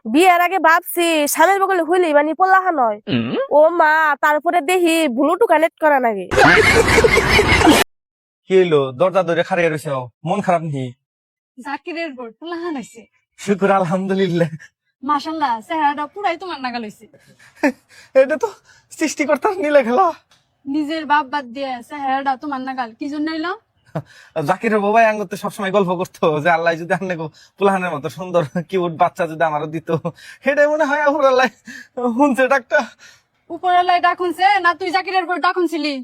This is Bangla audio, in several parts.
বিয়ের আগে ভাবছি স্বামীর বগলে হইলে মানে পোলাহা নয়। ও মা, তারপরে দেখি ব্লুটুথ কানেক্ট করা নাকি। কি হইলো? দরজা ধরে খাড়িয়ে রয়েছে, মন খারাপ নেই? জাকিরের বর পোলাহান হইছে। শুক্র আলহামদুলিল্লাহ। মাশাআল্লাহ, চেহারাটা পুরাই তোমার নাগাল হইছে। এটা তো সৃষ্টিকর্তার নীলা খেলা। নিজের বাপ বাদ দিয়ে চেহারাটা তোমার নাগাল কি জন্য এলো? জাকিরের বাবাই আঙ্গুতে সবসময় গল্প করতো যে আল্লাহ যদি আন্নে পুলাহানের মতো সুন্দর কিউট বাচ্চা যদি আমারও দিত, সেটাই মনে হয় আহুর আল্লাহ শুনছে ডাকটা। উপরালায় ডাকুনছে না তুই জাকিরের বর ডাকুনছিলি?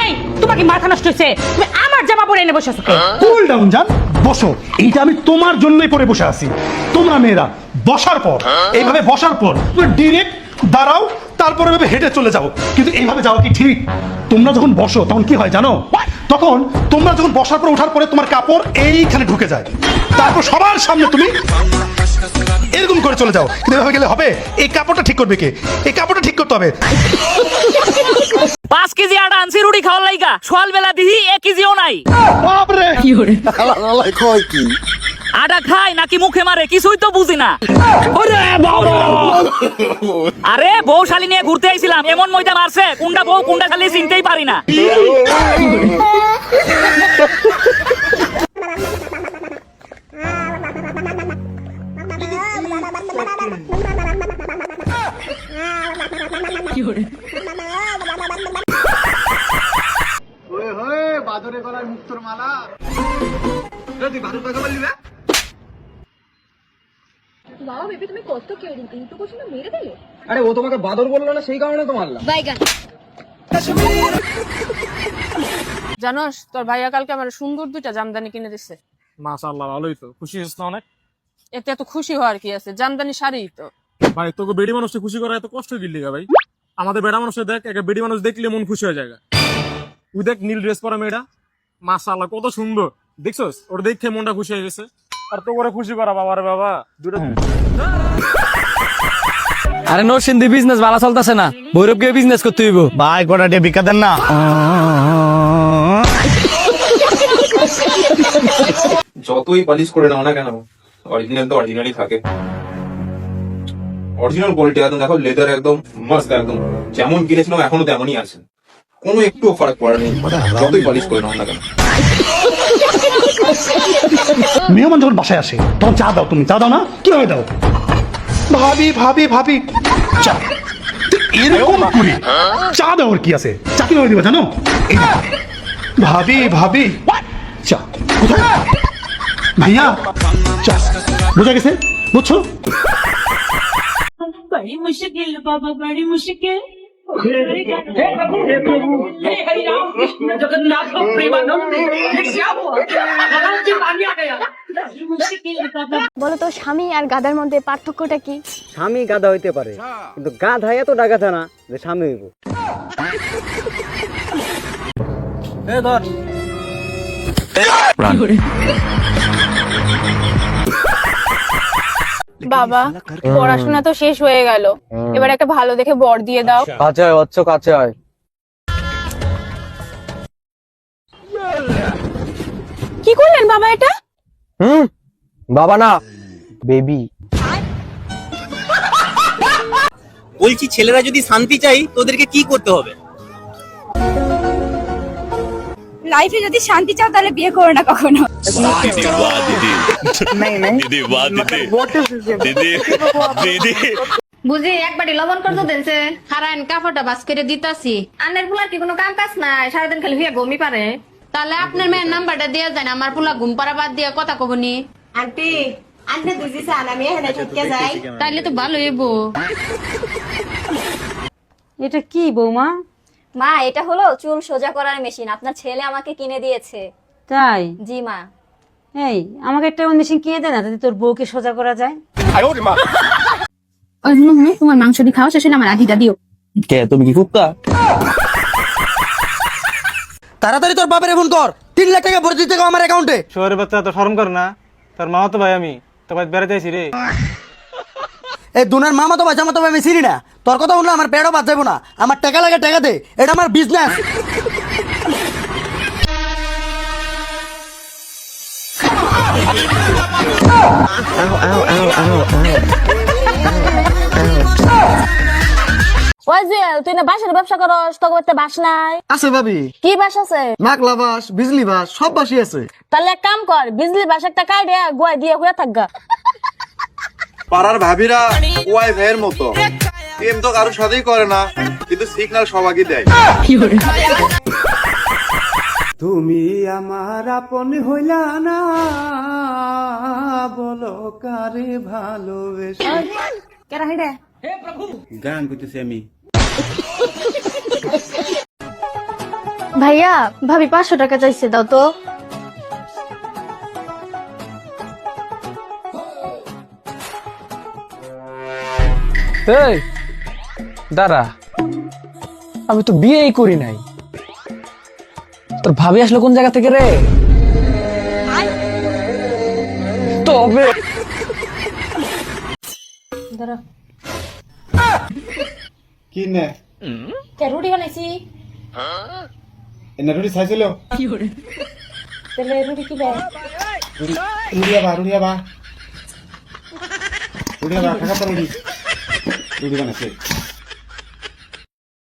এই তোমাকে মাথা নষ্ট হয়েছে, তুমি আমার জামা পরে এনে বসে আছো কেন? কুল ডাউন জান, বসো। এইটা আমি তোমার জন্যই পরে বসে আছি। তোমরা মেয়েরা বসার পর, এইভাবে বসার পর ডিরেক্ট দাঁড়াও, তারপরে এভাবে হেঁটে চলে যাও। কিন্তু এইভাবে যাওয়া কি ঠিক? তোমরা যখন বসো তখন কি হয় জানো? তখন তোমরা যখন বসার পর ওঠার পরে তোমার কাপড় এইখানে ঢুকে যায়, তারপর সবার সামনে তুমি এরকম করে চলে যাও। কিন্তু এভাবে গেলে হবে? এই কাপড়টা ঠিক করবে কে? এই কাপড়টা ঠিক করতে হবে। 5 কেজি আটা আনছি রুটি খাওয়ার লাইগা, সকাল বেলা দিহি 1 কেজিও নাই। বাপরে, আটা খাই নাকি মুখে মারে কিছুই তো বুঝি না। আরে বউ শালি নিয়ে ঘুরতে আইছিলাম, এমন ময়দা মারছে কোনটা বউ কোনটা শালি চিনতেই পারি না। আরে ও তোমাকে বাদর বললো না, সেই কারণে তো মারলাম। জানোস তোর ভাইয়া কালকে আমার সুন্দর 2টা জামদানি কিনে দিচ্ছে। মাশাআল্লাহ, ভালোই তো। খুশি হস না অনেক? এতে এত খুশি হওয়ার কি আছে, জামদানি শাড়ি তো। ভাই তোকে বেড়ি মানুষকে খুশি করা এত কষ্ট দিল্লি গা ভাই। আমাদের বেড়া মানুষকে দেখ, একটা বেড়ি মানুষ দেখলে মন খুশি হয়ে যায়। তুই দেখ নীল ড্রেস পরা মেয়েটা, মাশাআল্লাহ কত সুন্দর দেখছস, ওর দেখে মনটা খুশি হয়ে গেছে। আর তো করে খুশি করা বাবা রে বাবা, দুটো আরে নরসিংদী বিজনেস ভালো চলতেছে না, ভৈরব গিয়ে বিজনেস করতে হইব। ভাই কটা দিয়ে ভিক্ষা দেন না। যতই পালিশ করে নাও না কেন, অরিজিনাল তো অরিজিনালই থাকে। অরিজিনাল কোয়ালিটি একদম দেখো, লেদার একদম মস্ত, একদম যেমন কিনেছিলাম এখনো তেমনই আছে, কোনো একটু ফারাক পড়ে নেই যতই পালিশ করে নাও না কেন। মেহমান যখন বাসায় আসে তখন চা দাও, তুমি চা দাও না? কিভাবে দাও? ভাবি ভাবি ভাবি চা। তো এরকম করে চা দেওয়ার কি আছে? চা কিভাবে দিবা জানো? এই দেখো, ভাবি ভাবি চা কোথায়? ভাইয়া চা। বোঝা গেছে? বুঝছো? বড়ি মুশকিল বাবা, বড়ি মুশকিল। বলো তো, স্বামী আর গাধার মধ্যে পার্থক্যটা কি? স্বামী গাধা হইতে পারে, কিন্তু গাধা এত ডাকাধা না যে স্বামী হইব। বাবা, পড়াশোনা তো শেষ হয়ে গেল, এবার একটা ভালো দেখে বর দিয়ে দাও। কাছে আয় বাচ্চা, কাছে আয়। কি করলেন বাবা এটা? বাবা না, বেবি। বলছি ছেলেরা যদি শান্তি চাই তোদেরকে কি করতে হবে? লাইফে যদি শান্তি চাও তাহলে বিয়ে করো না কখনো। বুঝি একবারই লবণ করতে দেনছে, হারায়ন কাপড়টা বাস করে দিতাছি। আন্নের পুলার কি কোনো কাম কাজ নাই, সারাদিন খালি হইয়া ঘুমি পারে। তাহলে আপনার মেয়ের নাম্বারটা দিয়ে যান, আমার পুলা ঘুম পাড়া বাদ দিয়ে কথা কবনি। আন্টি আন্টি বুঝিস আমি এখানে ঠকে যাই, তাইলে তো ভালো হইব। এটা কি বৌমা? মা, এটা হলো চুল সোজা করার মেশিন, আপনার ছেলে আমাকে কিনে দিয়েছে। তাই? জি মা। এই আমাকে একটা মেশিন কিনে দে না, যাতে তোর বউকে সোজা করা যায়। তোমার মাংস দিয়ে খাওয়া শেষ হলে আমার আধিটা দিও। কে তুমি কি কুত্তা? তাড়াতাড়ি তোর বাপের ফোন কর, 3 লাখ টাকা ভরে দিতে আমার অ্যাকাউন্টে। শহরের বাচ্চা তো শরম করে না, তোর মা তো ভাই, আমি তো ভাই বেড়াতে আইছি রে। এই দুনার মামা তো ভাই জামা তো আমি চিনি না, তোর কথা বললে আমার পেটও বাদ যাবো না। আমার টাকা লাগে টাকা দে, এটা আমার বিজনেস। ওই জুয়েল, তুই না বাঁশের ব্যবসা করস, তোকে একটা বাঁশ নাই? আছে ভাবি, কি বাঁশ আছে? মাকলা বাস, বিজলি বাস, সব বাসই আছে। তাহলে এক কাম কর, বিজলি বাঁশ একটা কাইডে গোয়া দিয়ে হয়ে থাকগা। পাড়ার ভাবিরা ওয়াই ভাইয়ের মতো প্রেম তো কারোর সাথেই করে না, কিন্তু সিগন্যাল সবাইকে দেয়। তুমি আমার আপন হইলা না, বলো কারে ভালোবেসে। কেরা হাইডে? গান করতেছি আমি। ভাইয়া, ভাবি 500 টাকা চাইছে, দাও তো। এই দাঁড়া, আমি তো বিয়েই করি নাই, তোর ভাবি আসলো কোন জায়গা থেকে রে? তবে কি নে রুটি বানাইছি। এনে রুটি চাইছিল? তাহলে রুটি কি বে? রুড়িয়া বা রুড়িয়া বা রুড়িয়া বা খাকা রুড়ি রুড়ি বানাইছে।